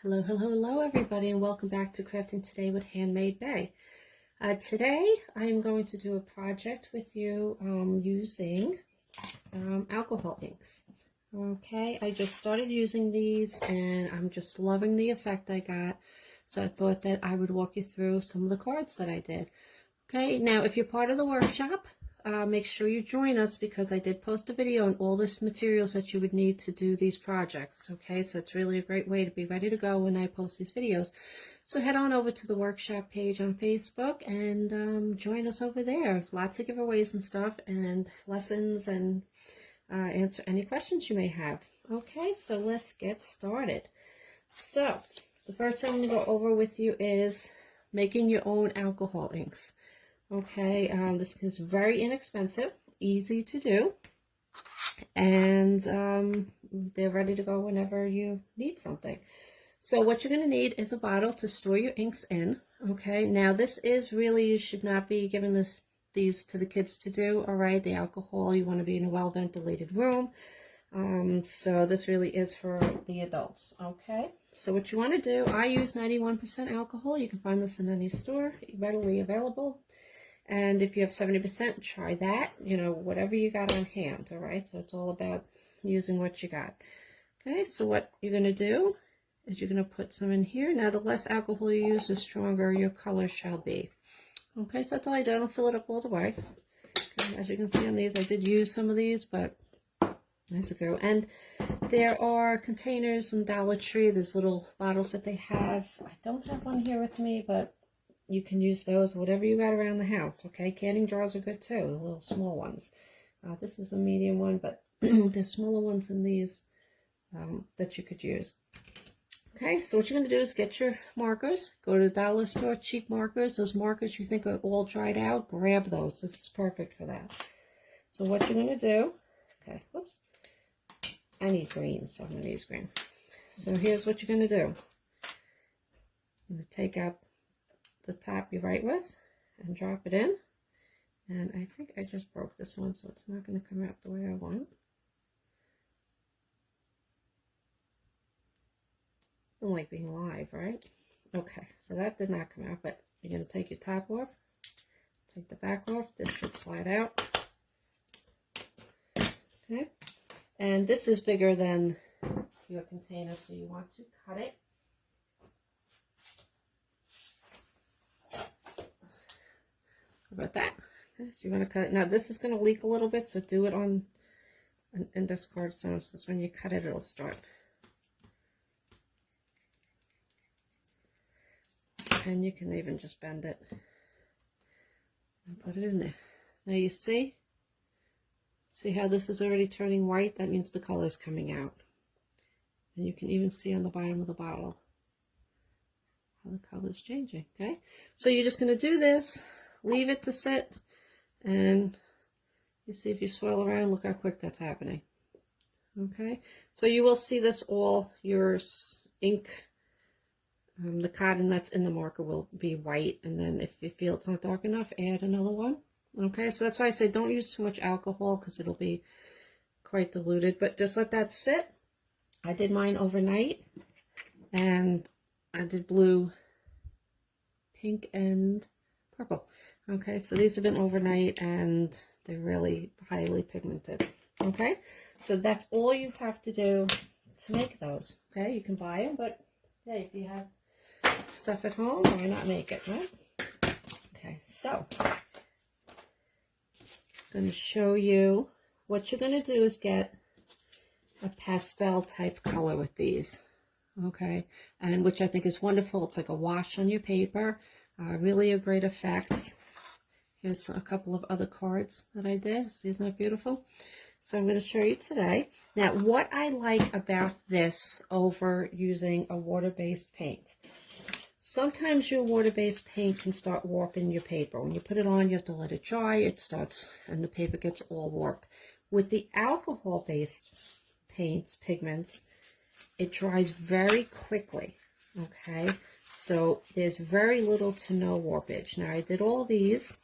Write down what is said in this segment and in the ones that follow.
Hello, hello, hello everybody, and welcome back to Crafting Today with Handmade Bay. Today I'm going to do a project with you using alcohol inks. Okay, I just started using these and I'm just loving the effect I got, so I thought that I would walk you through some of the cards that I did. Okay, now if you're part of the workshop, make sure you join us because I did post a video on all this materials that you would need to do these projects. Okay, so it's really a great way to be ready to go when I post these videos. So head on over to the workshop page on Facebook and join us over there. Lots of giveaways and stuff and lessons and answer any questions you may have. Okay, so let's get started. So the first thing I'm going to go over with you is making your own alcohol inks. Okay, this is very inexpensive, easy to do, and they're ready to go whenever you need something. So what you're going to need is a bottle to store your inks in. Okay, now this is really, you should not be giving these to the kids to do, all right? The alcohol, you want to be in a well-ventilated room. So this really is for the adults, okay? So what you want to do, I use 91% alcohol. You can find this in any store, readily available. And if you have 70%, try that, you know, whatever you got on hand, all right? So it's all about using what you got. Okay, so what you're going to do is you're going to put some in here. Now, the less alcohol you use, the stronger your color shall be. Okay, so that's all I do. I don't fill it up all the way. Okay, as you can see on these, I did use some of these, but nice to go. And there are containers in Dollar Tree. There's little bottles that they have. I don't have one here with me, but you can use those, whatever you got around the house, okay? Canning jars are good too, the little small ones. This is a medium one, but there's smaller ones in these that you could use. Okay, so what you're going to do is get your markers. Go to the dollar store, cheap markers. Those markers you think are all dried out, grab those. This is perfect for that. So what you're going to do, okay, whoops. I need green, so I'm going to use green. So here's what you're going to do. I'm going to take out the top you write with and drop it in, and I think I just broke this one, so it's not going to come out the way I want. Doesn't like being live, right? Okay, so that did not come out, but you're going to take your top off, take the back off. This should slide out. Okay, and this is bigger than your container, so you want to cut it. About that. Okay, so you're going to cut it. Now this is going to leak a little bit, so do it on an index card so when you cut it, it'll start. And you can even just bend it and put it in there. Now you see how this is already turning white? That means the color is coming out. And you can even see on the bottom of the bottle how the color is changing. Okay, so you're just going to do this. Leave it to sit, and you see if you swirl around, look how quick that's happening. Okay, so you will see this all, your ink, the cotton that's in the marker will be white, and then if you feel it's not dark enough, add another one. Okay, so that's why I say don't use too much alcohol because it'll be quite diluted, but just let that sit. I did mine overnight, and I did blue, pink, and purple. Okay, so these have been overnight and they're really highly pigmented. Okay, so that's all you have to do to make those. Okay, you can buy them, but yeah, if you have stuff at home, why not make it, right? Okay, so I'm going to show you what you're going to do is get a pastel type color with these. Okay, and which I think is wonderful. It's like a wash on your paper. Really a great effect. Here's a couple of other cards that I did. See, isn't that beautiful? So I'm going to show you today. Now, what I like about this over using a water-based paint. Sometimes your water-based paint can start warping your paper. When you put it on, you have to let it dry. It starts, and the paper gets all warped. With the alcohol-based paints, pigments, it dries very quickly. Okay, so there's very little to no warpage. Now I did all these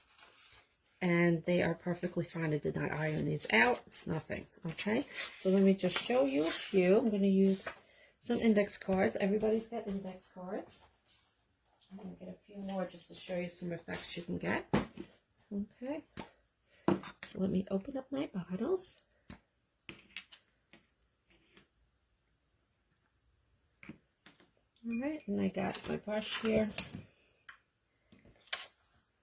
and they are perfectly fine. I did not iron these out, nothing. Okay, so let me just show you a few. I'm going to use some index cards. Everybody's got index cards. I'm going to get a few more just to show you some effects you can get. Okay. So let me open up my bottles. All right, and I got my brush here.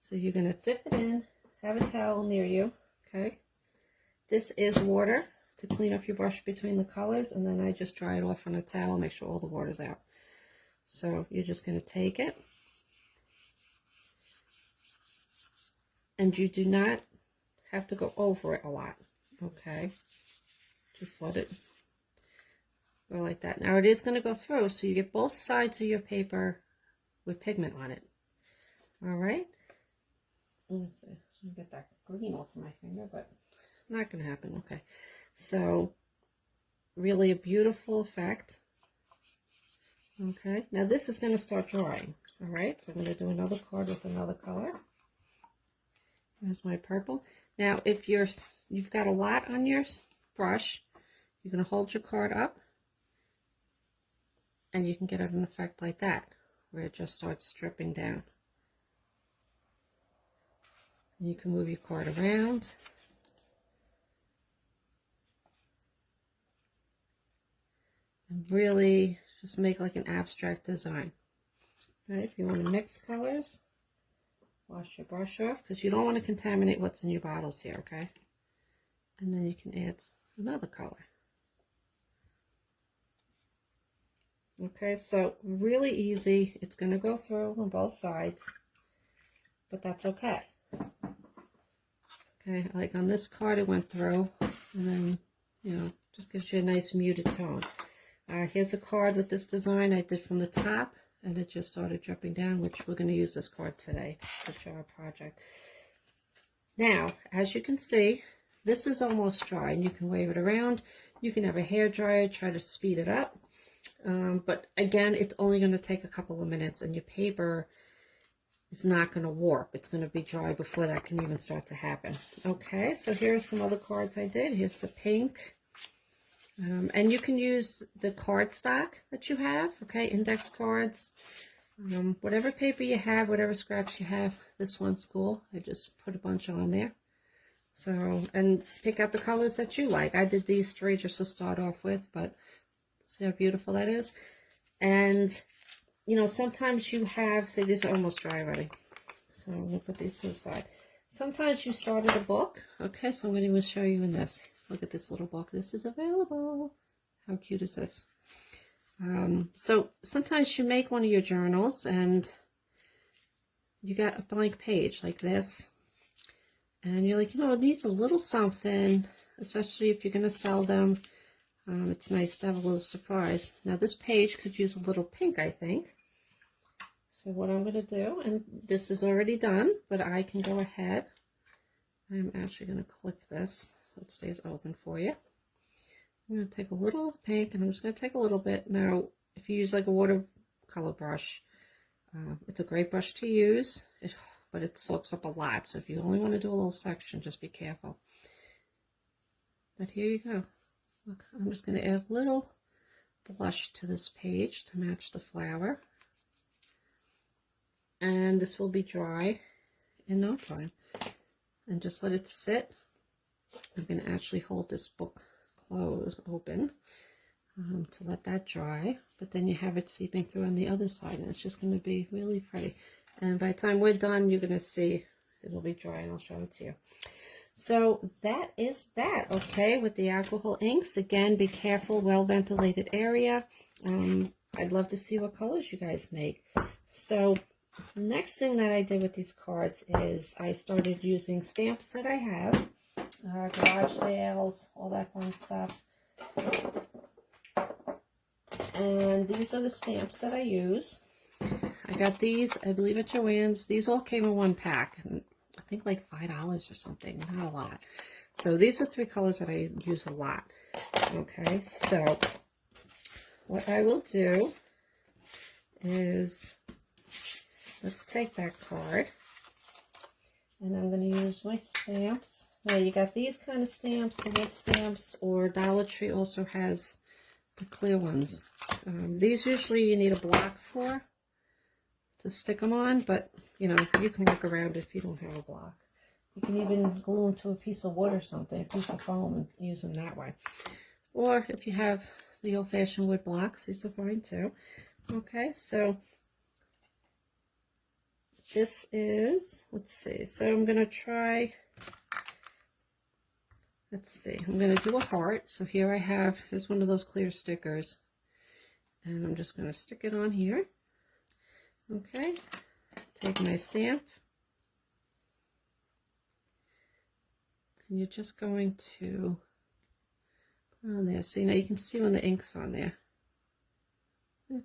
So you're going to dip it in, have a towel near you, okay? This is water to clean off your brush between the colors, and then I just dry it off on a towel, make sure all the water's out. So you're just going to take it, and you do not have to go over it a lot, okay? Just let it go like that. Now it is going to go through, so you get both sides of your paper with pigment on it. All right? Let me see. So I get that green off my finger, but not going to happen. Okay. So really a beautiful effect. Okay. Now this is going to start drying. All right. So I'm going to do another card with another color. There's my purple. Now if you've got a lot on your brush, you're going to hold your card up, and you can get an effect like that, where it just starts dripping down. And you can move your card around. And really just make like an abstract design. All right, if you want to mix colors, wash your brush off, because you don't want to contaminate what's in your bottles here, okay? And then you can add another color. Okay, so really easy. It's going to go through on both sides, but that's okay. Okay, like on this card it went through, and then, you know, just gives you a nice muted tone. Here's a card with this design I did from the top, and it just started dripping down, which we're going to use this card today to show our project. Now, as you can see, this is almost dry, and you can wave it around. You can have a hair dryer, try to speed it up. But again, it's only going to take a couple of minutes, and your paper is not going to warp. It's going to be dry before that can even start to happen. Okay, so here are some other cards I did. Here's the pink. And you can use the cardstock that you have, okay, index cards, whatever paper you have, whatever scraps you have. This one's cool. I just put a bunch on there. So, and pick out the colors that you like. I did these three just to start off with, but see how beautiful that is. And, you know, sometimes you have, say these are almost dry already. So I'm going to put these to the side. Sometimes you started a book. Okay, so I'm going to show you in this. Look at this little book. This is available. How cute is this? So sometimes you make one of your journals and you got a blank page like this. And you're like, you know, it needs a little something, especially if you're going to sell them. It's nice to have a little surprise. Now this page could use a little pink, I think. So what I'm going to do, and this is already done, but I can go ahead. I'm actually going to clip this so it stays open for you. I'm going to take a little of the pink, and I'm just going to take a little bit. Now, if you use like a watercolor brush, it's a great brush to use, but it soaks up a lot. So if you only want to do a little section, just be careful. But here you go. Look, I'm just going to add a little blush to this page to match the flower. And this will be dry in no time. And just let it sit. I'm going to actually hold this book open to let that dry. But then you have it seeping through on the other side, and it's just going to be really pretty. And by the time we're done, you're going to see it'll be dry, and I'll show it to you. So that is that, okay, with the alcohol inks. Again, be careful, well-ventilated area. I'd love to see what colors you guys make. So next thing that I did with these cards is I started using stamps that I have, garage sales, all that fun stuff. And these are the stamps that I use. I got these, I believe, at Joann's. These all came in one pack. And I think like $5 or something, not a lot. So these are 3 colors that I use a lot. Okay, so what I will do is, let's take that card, and I'm going to use my stamps. Now you got these kind of stamps, the wood stamps, or Dollar Tree also has the clear ones. These usually you need a block for to stick them on, but you know, you can work around it if you don't have a block. You can even glue them to a piece of wood or something, a piece of foam, and use them that way. Or if you have the old-fashioned wood blocks, these are fine too. Okay, so this is, let's see, so I'm going to try, let's see, I'm going to do a heart. So here I have, here's one of those clear stickers, and I'm just going to stick it on here. Okay, take my stamp, and you're just going to put on there. See, now you can see when the ink's on there.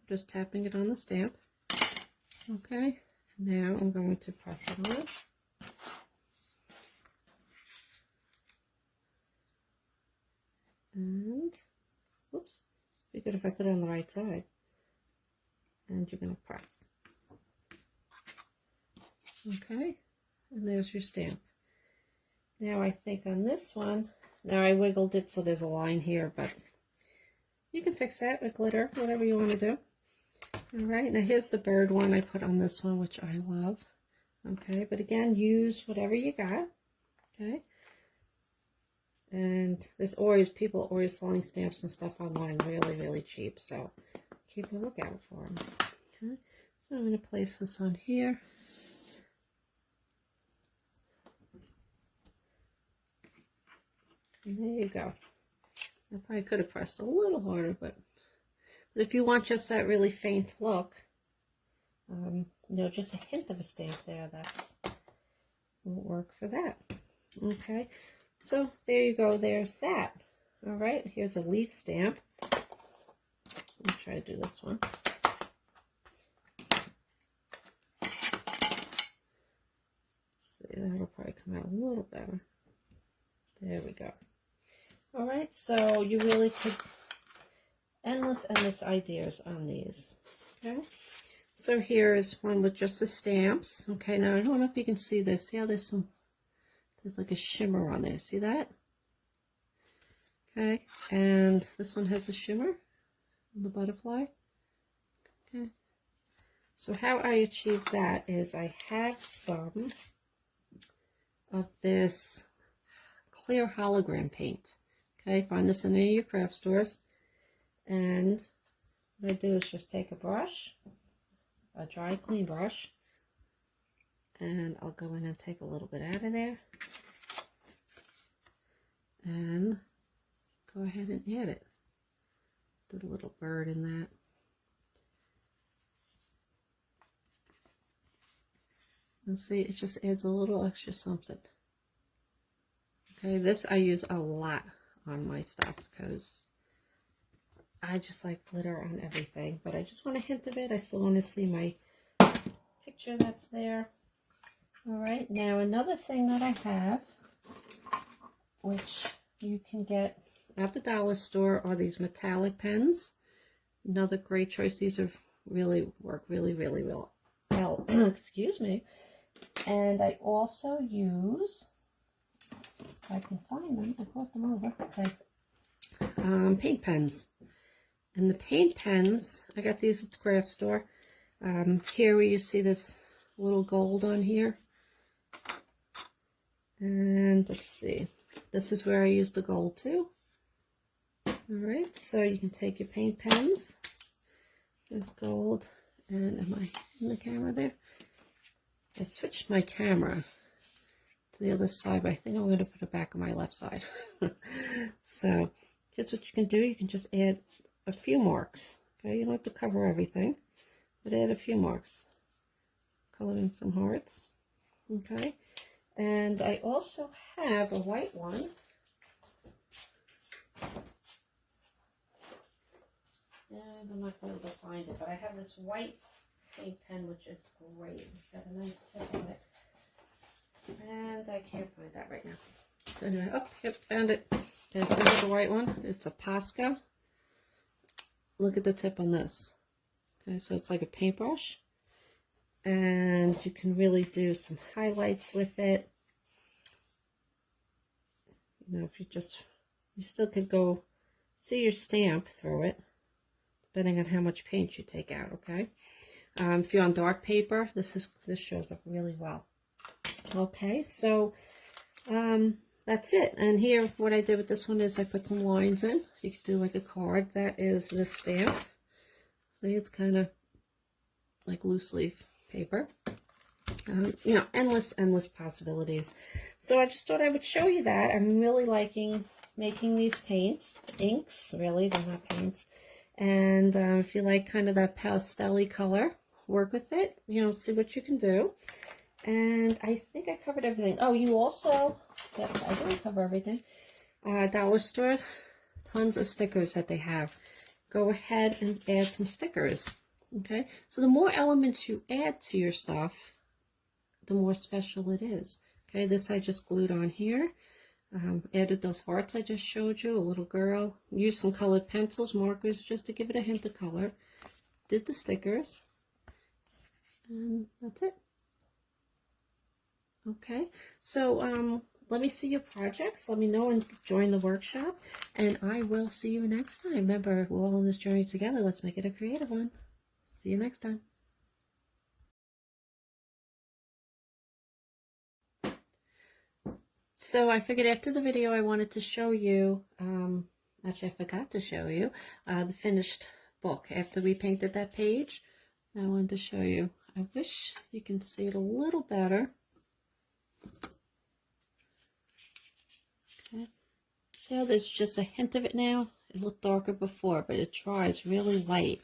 Just tapping it on the stamp. Okay, now I'm going to press it on. And, whoops, be good if I put it on the right side. And you're going to press. Okay, and there's your stamp. Now I think on this one, now I wiggled it so there's a line here, but you can fix that with glitter, whatever you want to do. All right, now here's the bird one I put on this one, which I love. Okay, but again, use whatever you got. Okay. And there's always, people are always selling stamps and stuff online really, really cheap. So keep a lookout for them. Okay. So I'm going to place this on here. And there you go. I probably could have pressed a little harder, but if you want just that really faint look, you know, just a hint of a stamp there, won't work for that. Okay, so there you go, there's that. All right, here's a leaf stamp. Let me try to do this one. Let's see, that'll probably come out a little better. There we go. All right, so you really could, endless ideas on these. Okay, so here is one with just the stamps. Okay, now I don't know if you can see this. See how there's like a shimmer on there. See that? Okay, and this one has a shimmer on the butterfly. Okay, so how I achieved that is I have some of this clear hologram paint. Okay, find this in any of your craft stores. And what I do is just take a brush, a dry clean brush, and I'll go in and take a little bit out of there and go ahead and add it. Did a little bird in that. And see, it just adds a little extra something. Okay, this I use a lot on my stuff because I just like glitter on everything, but I just want a hint of it. I still want to see my picture that's there. All right, now another thing that I have, which you can get at the dollar store, are these metallic pens. Another great choice. These are work really well. Excuse me. And I also use, if I can find them, I brought them over. Okay. Paint pens. And the paint pens, I got these at the craft store. Here where you see this little gold on here. And let's see, this is where I use the gold too. Alright, so you can take your paint pens. There's gold. And am I in the camera there? I switched my camera to the other side, but I think I'm going to put it back on my left side. So here's what you can do. You can just add a few marks. Okay, you don't have to cover everything, but add a few marks. Color in some hearts. Okay, and I also have a white one. And I'm not going to find it, but I have this white paint pen, which is great. It's got a nice tip on it. And I can't find that right now. So anyway, oh, yep, found it. Okay, so here's the white one. It's a Posca. Look at the tip on this. Okay, so it's like a paintbrush. And you can really do some highlights with it. You know, if you still could go see your stamp through it, depending on how much paint you take out, okay? If you're on dark paper, this shows up really well. Okay, so that's it. And here, what I did with this one is I put some lines in. You could do like a card. That is this stamp. See, it's kind of like loose leaf paper. You know, endless possibilities. So I just thought I would show you that. I'm really liking making these inks, really, they're not paints. And if you like kind of that pastel-y color, work with it, you know, see what you can do. And I think I covered everything. Oh, you also, yep, I didn't cover everything. Dollar store, tons of stickers that they have. Go ahead and add some stickers, okay? So the more elements you add to your stuff, the more special it is. Okay, this I just glued on here. Added those hearts I just showed you, a little girl. Used some colored pencils, markers, just to give it a hint of color. Did the stickers. And that's it. Okay, so let me see your projects. Let me know and join the workshop. And I will see you next time. Remember, we're all on this journey together. Let's make it a creative one. See you next time. So I figured after the video I wanted to show you, actually I forgot to show you, the finished book. After we painted that page, I wanted to show you. I wish you can see it a little better. Okay. See how there's just a hint of it now? It looked darker before, but it dries really light.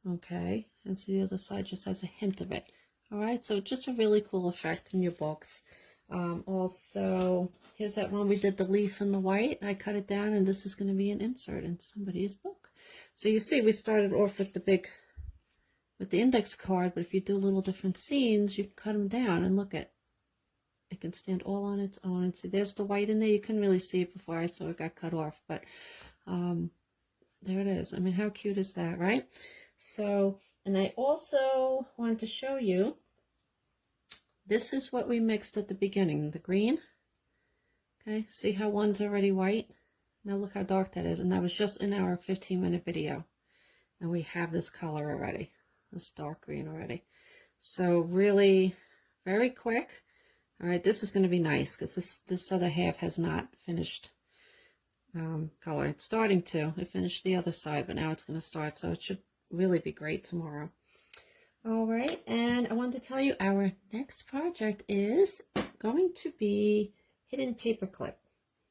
Okay, and see the other side just has a hint of it. Alright, so just a really cool effect in your books. Also, here's that one we did the leaf and the white. I cut it down, and this is going to be an insert in somebody's book. So you see, we started off with the index card, but if you do little different scenes, you can cut them down, and look at it can stand all on its own. And see, there's the white in there. You couldn't really see it before I saw it got cut off, but there it is. I mean, how cute is that, right? So, and I also wanted to show you, this is what we mixed at the beginning, the green. Okay, see how one's already white? Now look how dark that is, and that was just in our 15-minute video. And we have this color already, this dark green already. So really very quick. All right, this is going to be nice because this other half has not finished color. It's starting to. It finished the other side, but now it's going to start, so it should really be great tomorrow. All right, and I wanted to tell you our next project is going to be hidden paperclip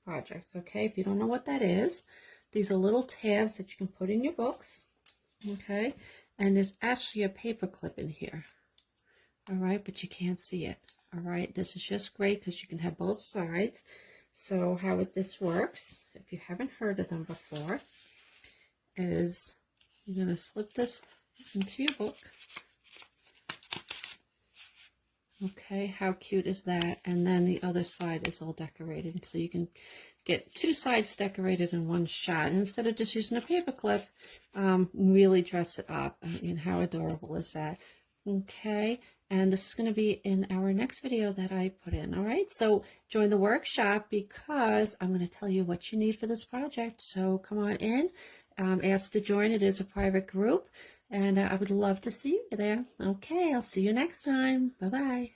projects, okay? If you don't know what that is, these are little tabs that you can put in your books, okay? And there's actually a paperclip in here, all right? But you can't see it, all right? This is just great because you can have both sides. So how this works, if you haven't heard of them before, is you're going to slip this into your book. Okay, how cute is that? And then the other side is all decorated. So you can get two sides decorated in one shot. And instead of just using a paper clip, really dress it up. I mean, how adorable is that? Okay, and this is going to be in our next video that I put in. All right, so join the workshop because I'm going to tell you what you need for this project. So come on in, ask to join. It is a private group. And I would love to see you there. Okay, I'll see you next time. Bye-bye.